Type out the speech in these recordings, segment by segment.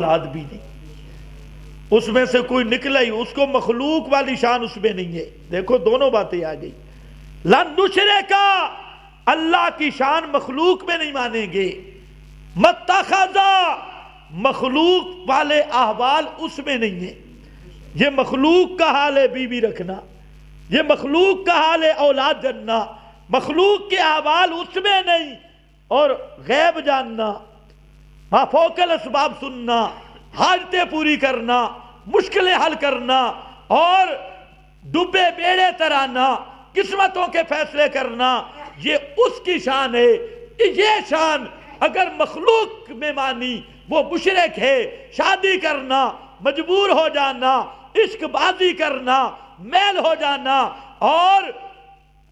اولاد بھی نہیں، اس میں سے کوئی نکلا ہی، اس کو مخلوق والی شان اس میں نہیں ہے۔ دیکھو دونوں باتیں آ گئی، لن نشرکا، اللہ کی شان مخلوق میں نہیں مانیں گے، متخذا، مخلوق والے احوال اس میں نہیں ہیں۔ یہ مخلوق کا حال ہے بیوی رکھنا، یہ مخلوق کا حال ہے اولاد جننا، مخلوق کے احوال اس میں نہیں۔ اور غیب جاننا، ما فوق الاسباب سننا، حاجتیں پوری کرنا، مشکلیں حل کرنا، اور ڈوبے بیڑے ترانا، قسمتوں کے فیصلے کرنا، یہ اس کی شان ہے۔ یہ شان اگر مخلوق میں مانی وہ مشرک ہے۔ شادی کرنا، مجبور ہو جانا، عشق بازی کرنا، میل ہو جانا، اور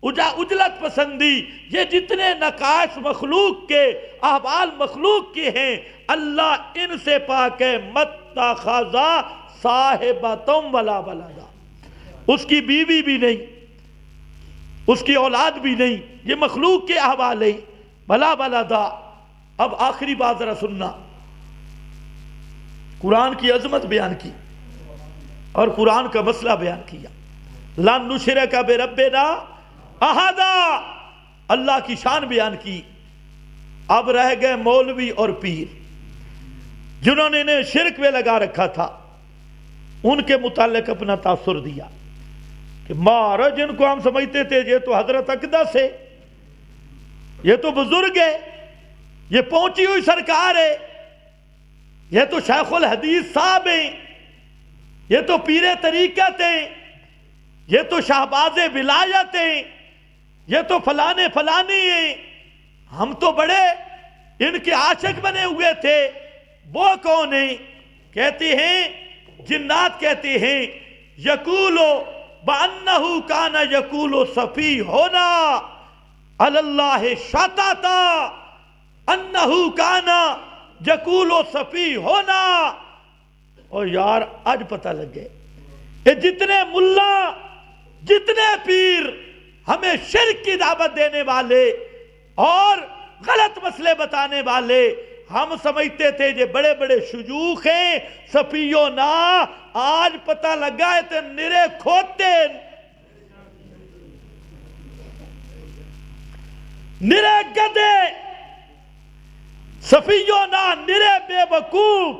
اجلت پسندی، یہ جتنے نقائص مخلوق کے، احوال مخلوق کے ہیں، اللہ ان سے پاک ہے۔ متخذا صاحبۃ ولا ولدا، اس کی بیوی بھی نہیں، اس کی اولاد بھی نہیں، یہ مخلوق کے احوال ہیں۔ ولا ولدا۔ اب آخری بات ذرا سننا، قرآن کی عظمت بیان کی اور قرآن کا مسئلہ بیان کیا۔ لن نشرک بربنا احدا، اللہ کی شان بیان کی۔ اب رہ گئے مولوی اور پیر، جنہوں نے انہیں شرک میں لگا رکھا تھا، ان کے متعلق اپنا تاثر دیا کہ مہاراج جن کو ہم سمجھتے تھے یہ تو حضرت اقدس ہے، یہ تو بزرگ ہے، یہ پہنچی ہوئی سرکار ہے، یہ تو شیخ الحدیث صاحب ہیں، یہ تو پیر طریقت ہیں، یہ تو شہباز ولایت ہیں، یہ تو فلانے فلانی ہیں، ہم تو بڑے ان کے عاشق بنے ہوئے تھے۔ وہ کون ہیں؟ کہتے ہیں، جنات کہتے ہیں، یقولو بأنہو کان یقولو صفی ہونا علی اللہ شاتاتا، انہو کان یقولو صفی ہونا۔ اور یار آج پتہ لگ گئے کہ جتنے ملا، جتنے پیر ہمیں شرک کی دعوت دینے والے اور غلط مسئلے بتانے والے، ہم سمجھتے تھے یہ بڑے بڑے شیوخ ہیں، صفیوں نا، آج پتہ لگا ہے تو نرے کھوتے، نرے گدے، صفیوں نا، نرے بے وقوف،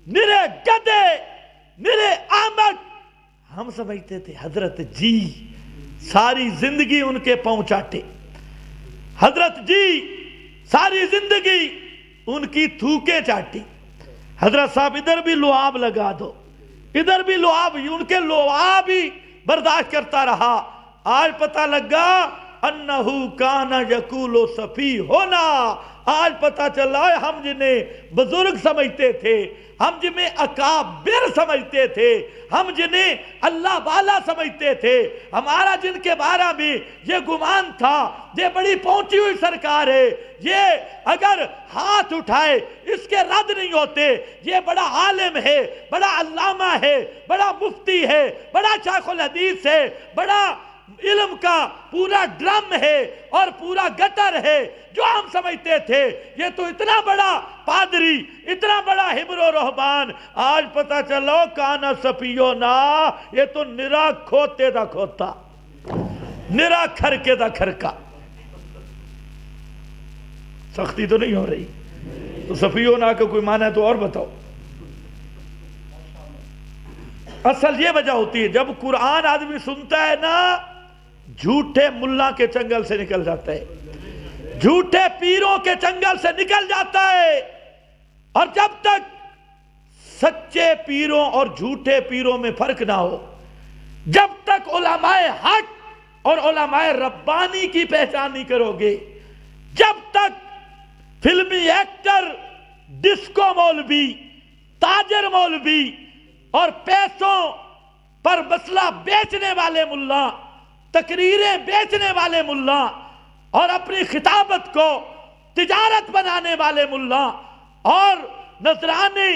نرے گدے، نرے احمق۔ ہم سمجھتے تھے حضرت جی ساری زندگی ان کے پاؤں چاٹے، حضرت جی ساری زندگی ان کی تھوکیں چاٹی، حضرت صاحب ادھر بھی لعاب لگا دو، ادھر بھی لعاب، ان کے لعاب ہی برداشت کرتا رہا۔ آج پتہ لگا انہو کان یقول صفی ہونا۔ آج پتہ چلا ہے ہم جنہیں بزرگ سمجھتے تھے، ہم جنہیں اکابر سمجھتے تھے، ہم جنہیں اللہ والا سمجھتے تھے، ہمارا جن کے بارے میں یہ گمان تھا یہ بڑی پہنچی ہوئی سرکار ہے، یہ اگر ہاتھ اٹھائے اس کے رد نہیں ہوتے، یہ بڑا عالم ہے، بڑا علامہ ہے، بڑا مفتی ہے، بڑا شیخ الحدیث ہے، بڑا علم کا پورا ڈرم ہے اور پورا گٹر ہے، جو ہم سمجھتے تھے یہ تو اتنا بڑا پادری، اتنا بڑا حبر و رہبان، آج پتہ چلو کانا صفیو نا، یہ تو نرا کھوتے دا کھوتا، نرا کھرکے دا کھرکا۔ سختی تو نہیں ہو رہی؟ تو صفیو نا کا کوئی معنی ہے تو اور بتاؤ۔ اصل یہ وجہ ہوتی ہے جب قرآن آدمی سنتا ہے نا، جھوٹے ملا کے چنگل سے نکل جاتا ہے، جھوٹے پیروں کے چنگل سے نکل جاتا ہے، اور جب تک سچے پیروں اور جھوٹے پیروں میں فرق نہ ہو، جب تک علماء حق اور علماء ربانی کی پہچان نہیں کرو گے، جب تک فلمی ایکٹر، ڈسکو مولوی، تاجر مولوی اور پیسوں پر مسئلہ بیچنے والے ملا، تقریریں بیچنے والے ملا اور اپنی خطابت کو تجارت بنانے والے ملا اور نذرانے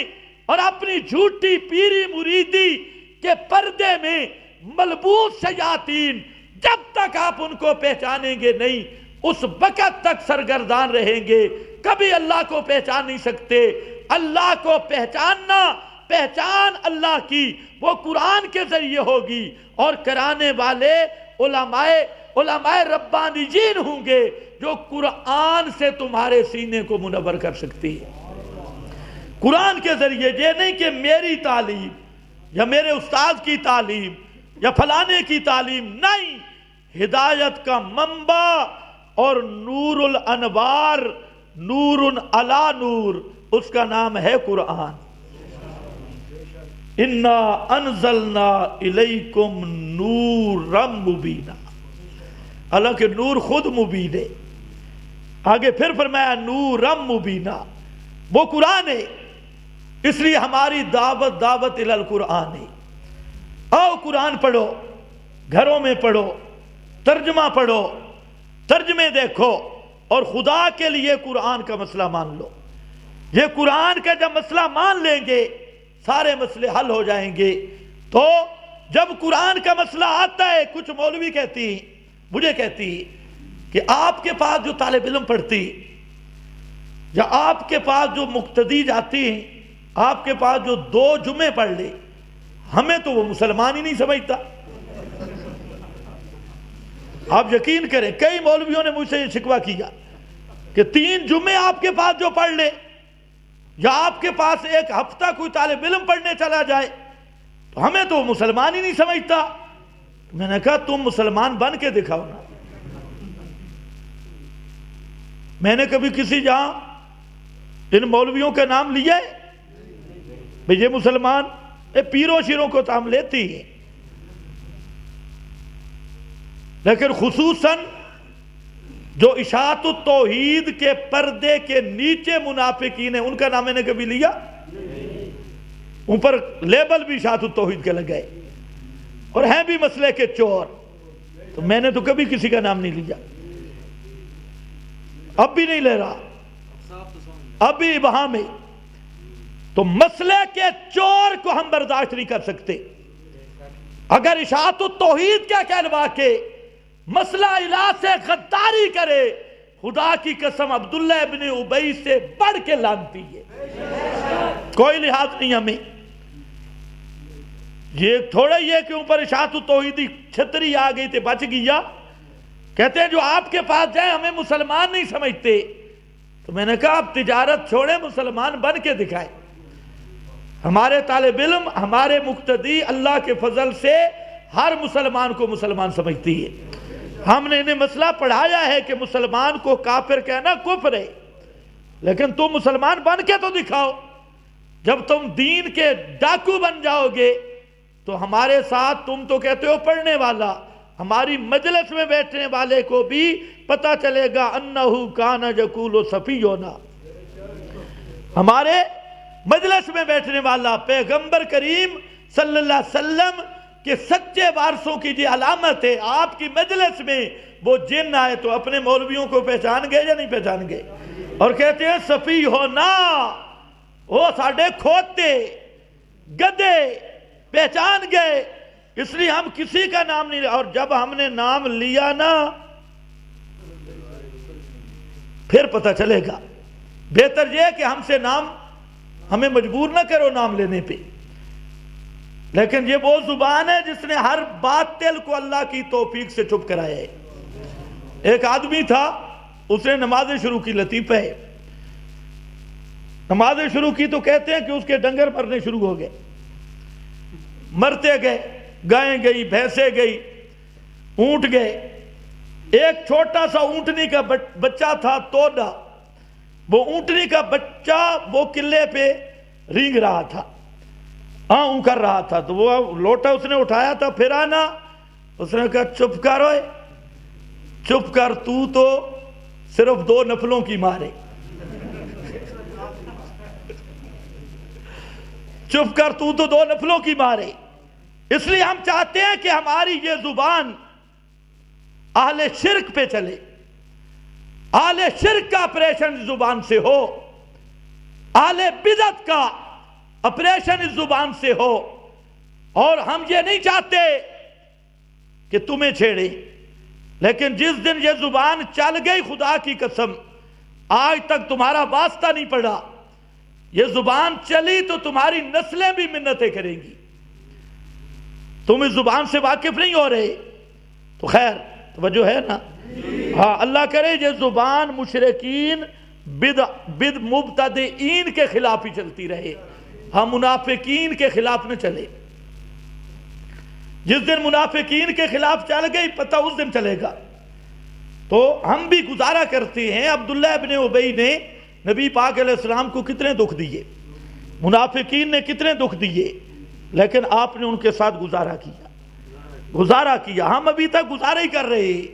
اور اپنی جھوٹی پیری مریدی کے پردے میں ملبوس شیاطین، جب تک آپ ان کو پہچانیں گے نہیں، اس وقت تک سرگردان رہیں گے، کبھی اللہ کو پہچان نہیں سکتے۔ اللہ کو پہچاننا، پہچان اللہ کی وہ قرآن کے ذریعے ہوگی، اور کرانے والے علماء ربانیین ہوں گے جو قرآن سے تمہارے سینے کو منور کر سکتی ہے۔ قرآن کے ذریعے، یہ نہیں کہ میری تعلیم یا میرے استاد کی تعلیم یا فلانے کی تعلیم، نہیں، ہدایت کا منبع اور نور الانوار، نور علی نور، اس کا نام ہے قرآن۔ انا انزلنا الیکم نورا مبینا، حالانکہ نور خود مبین ہے، آگے پھر فرمایا نورا مبینا، وہ قرآن ہے۔ اس لیے ہماری دعوت الی القرآن ہے۔ آؤ قرآن پڑھو، گھروں میں پڑھو، ترجمہ پڑھو، ترجمے دیکھو، اور خدا کے لیے قرآن کا مسئلہ مان لو۔ یہ قرآن کا جب مسئلہ مان لیں گے سارے مسئلے حل ہو جائیں گے۔ تو جب قرآن کا مسئلہ آتا ہے، کچھ مولوی مجھے کہتی کہ آپ کے پاس جو طالب علم پڑھتی یا آپ کے پاس جو مقتدی جاتی ہیں، آپ کے پاس جو 2 جمعے پڑھ لے، ہمیں تو وہ مسلمان ہی نہیں سمجھتا۔ آپ یقین کریں، کئی مولویوں نے مجھ سے یہ شکوہ کیا کہ 3 جمعے آپ کے پاس جو پڑھ لے، یا آپ کے پاس 1 ہفتہ کوئی طالب علم پڑھنے چلا جائے، تو ہمیں تو وہ مسلمان ہی نہیں سمجھتا۔ میں نے کہا تم مسلمان بن کے دکھاؤ نا۔ میں نے کبھی کسی جہاں ان مولویوں کا نام لیا ہے؟ بھئی یہ مسلمان، پیروں شیروں کو تو ہم لیتی ہیں، لیکن خصوصاً جو اشاعت التوحید کے پردے کے نیچے منافقین ہیں، ان کا نام میں نے کبھی لیا؟ ان پر لیبل بھی اشاعت التوحید کے لگائے، اور ہیں بھی مسئلے کے چور، تو میں نے تو کبھی کسی کا نام نہیں لیا، اب بھی نہیں لے رہا، اب بھی وہاں میں۔ تو مسئلے کے چور کو ہم برداشت نہیں کر سکتے۔ اگر اشاعت التوحید کیا کہلوا کے مسئلہ الہ سے غداری کرے، خدا کی قسم عبداللہ ابن ابی سے بڑھ کے لانتی ہے، کوئی لحاظ نہیں ہمیں۔ یہ تھوڑا یہ کہ اوپر اشاعت التوحیدی چھتری آ گئی تھے، بچ گیا، کہتے ہیں جو آپ کے پاس جائیں ہمیں مسلمان نہیں سمجھتے۔ تو میں نے کہا آپ تجارت چھوڑیں، مسلمان بن کے دکھائیں۔ ہمارے طالب علم، ہمارے مقتدی اللہ کے فضل سے ہر مسلمان کو مسلمان سمجھتی ہے۔ ہم نے انہیں مسئلہ پڑھایا ہے کہ مسلمان کو کافر کہنا کفر ہے، لیکن تم مسلمان بن کے تو دکھاؤ۔ جب تم دین کے ڈاکو بن جاؤ گے تو ہمارے ساتھ، تم تو کہتے ہو پڑھنے والا، ہماری مجلس میں بیٹھنے والے کو بھی پتہ چلے گا انہو کان یقول سفیھنا، ہمارے مجلس میں بیٹھنے والا پیغمبر کریم صلی اللہ علیہ وسلم کہ سچے وارثوں کی یہ علامت ہے۔ آپ کی مجلس میں وہ جن آئے تو اپنے مولویوں کو پہچان گئے یا نہیں پہچان گئے، اور کہتے ہیں صفی ہونا، وہ ساڑھے کھوتے گدے پہچان گئے، اس لیے ہم کسی کا نام نہیں لیا۔ اور جب ہم نے نام لیا نا پھر پتہ چلے گا۔ بہتر یہ کہ ہم سے نام، ہمیں مجبور نہ کرو نام لینے پہ، لیکن یہ وہ زبان ہے جس نے ہر باطل کو اللہ کی توفیق سے چپ کرایا ہے۔ ایک آدمی تھا، اس نے نمازیں شروع کی، لطیفہ ہے، نمازیں شروع کی تو کہتے ہیں کہ اس کے ڈنگر مرنے شروع ہو گئے، مرتے گئے، گائیں گئی، بھینسیں گئی، اونٹ گئے۔ ایک چھوٹا سا اونٹنی کا بچہ تھا، توڑا، وہ اونٹنی کا بچہ وہ قلعے پہ رینگ رہا تھا، اون کر رہا تھا، تو وہ لوٹا اس نے اٹھایا تھا، پھر آنا، اس نے کہا چپ کر اوئے، چپ کر، تو صرف 2 نفلوں کی مارے، چپ کر، تو 2 نفلوں کی مارے۔ اس لیے ہم چاہتے ہیں کہ ہماری یہ زبان اہل شرک پہ چلے، اہل شرک کا آپریشن اس زبان سے ہو، اہل بدعت کا آپریشن اس زبان سے ہو۔ اور ہم یہ نہیں چاہتے کہ تمہیں چھیڑے، لیکن جس دن یہ زبان چل گئی، خدا کی قسم آج تک تمہارا واسطہ نہیں پڑا، یہ زبان چلی تو تمہاری نسلیں بھی منتیں کریں گی. تم اس زبان سے واقف نہیں ہو رہے تو خیر توجہ ہے نا. ہاں اللہ کرے یہ زبان مشرکین بد مبتدئین کے خلاف ہی چلتی رہے، ہم منافقین کے خلاف نہ چلے. جس دن منافقین کے خلاف چل گئی پتہ اس دن چلے گا. تو ہم بھی گزارا کرتے ہیں. عبداللہ ابن ابی نے نبی پاک علیہ السلام کو کتنے دکھ دیے، منافقین نے کتنے دکھ دیے، لیکن آپ نے ان کے ساتھ گزارا کیا. ہم ابھی تک گزارا ہی کر رہے ہیں،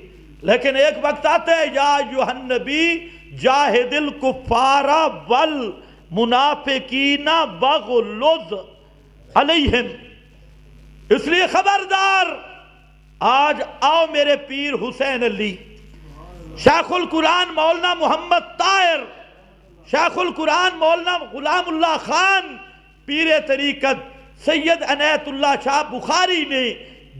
لیکن ایک وقت آتا ہے یا ایھا النبی جاہد الکفار والمنافقین واغلظ علیہم. اس لیے خبردار، آج آؤ میرے پیر حسین علی، شیخ القرآن مولانا محمد طاہر، شیخ القرآن مولانا غلام اللہ خان، پیر طریقت سید عنایت اللہ شاہ بخاری نے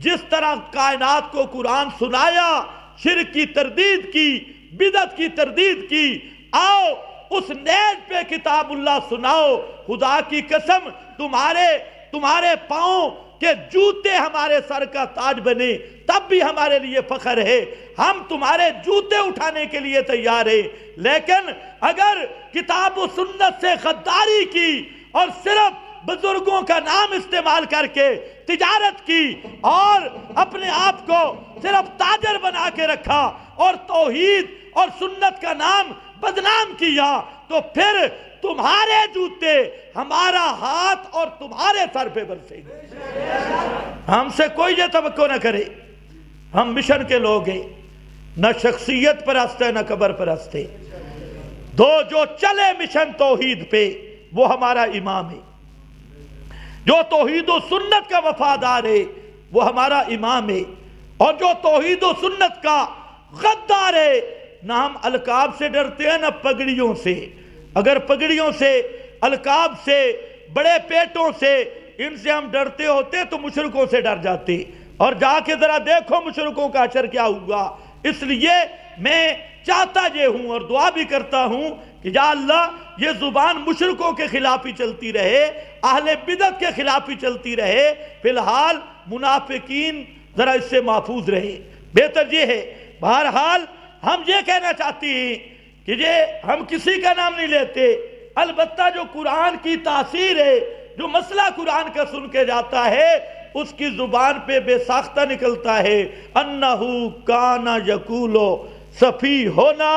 جس طرح کائنات کو قرآن سنایا، شرک کی تردید کی، بدعت کی تردید کی، آؤ اس نیز پہ کتاب اللہ سناؤ. خدا کی قسم تمہارے پاؤں کہ جوتے ہمارے سر کا تاج بنے تب بھی ہمارے لیے فخر ہے. ہم تمہارے جوتے اٹھانے کے لیے تیار ہیں، لیکن اگر کتاب و سنت سے غداری کی اور صرف بزرگوں کا نام استعمال کر کے تجارت کی اور اپنے آپ کو صرف تاجر بنا کے رکھا اور توحید اور سنت کا نام بدنام کیا، تو پھر تمہارے جوتے ہمارا ہاتھ اور تمہارے سر پہ برسیں گے. ہم سے کوئی یہ توقع نہ کرے. ہم مشن کے لوگ ہیں، نہ شخصیت پرست ہے نہ قبر پرست ہے. جو چلے مشن توحید پہ وہ ہمارا امام ہے، جو توحید و سنت کا وفادار ہے وہ ہمارا امام ہے، اور جو توحید و سنت کا غدار ہے. نہ ہم القاب سے ڈرتے ہیں نہ پگڑیوں سے. اگر پگڑیوں سے، القاب سے، بڑے پیٹوں سے، ان سے ہم ڈرتے ہوتے تو مشرکوں سے ڈر جاتے. اور جا کے ذرا دیکھو مشرکوں کا حشر کیا ہوا. اس لیے میں چاہتا یہ ہوں اور دعا بھی کرتا ہوں کہ یا اللہ یہ زبان مشرکوں کے خلاف ہی چلتی رہے، اہل بدعت کے خلاف ہی چلتی رہے. فی الحال منافقین ذرا اس سے محفوظ رہے، بہتر یہ ہے. بہرحال ہم یہ کہنا چاہتے ہیں کہ یہ ہم کسی کا نام نہیں لیتے، البتہ جو قرآن کی تاثیر ہے، جو مسئلہ قرآن کا سن کے جاتا ہے اس کی زبان پہ بے ساختہ نکلتا ہے انہو کانا یقولو صفی ہونا.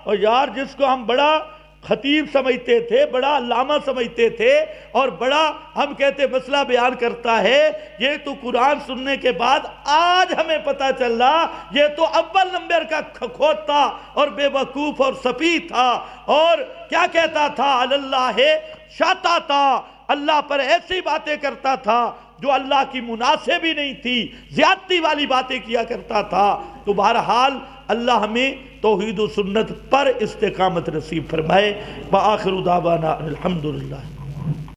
اور یار جس کو ہم بڑا خطیب سمجھتے تھے، بڑا علامہ سمجھتے تھے اور بڑا ہم کہتے مسئلہ بیان کرتا ہے، یہ تو قرآن سننے کے بعد آج ہمیں پتہ چلا یہ تو اول نمبر کا کھوت تھا اور بے وقوف اور سفیہ تھا. اور کیا کہتا تھا؟ اللہ شاتا تھا، اللہ پر ایسی باتیں کرتا تھا جو اللہ کی مناسب ہی نہیں تھی، زیادتی والی باتیں کیا کرتا تھا. تو بہرحال اللہ ہمیں توحید و سنت پر استقامت نصیب فرمائے. وآخر دعوانا الحمدللہ.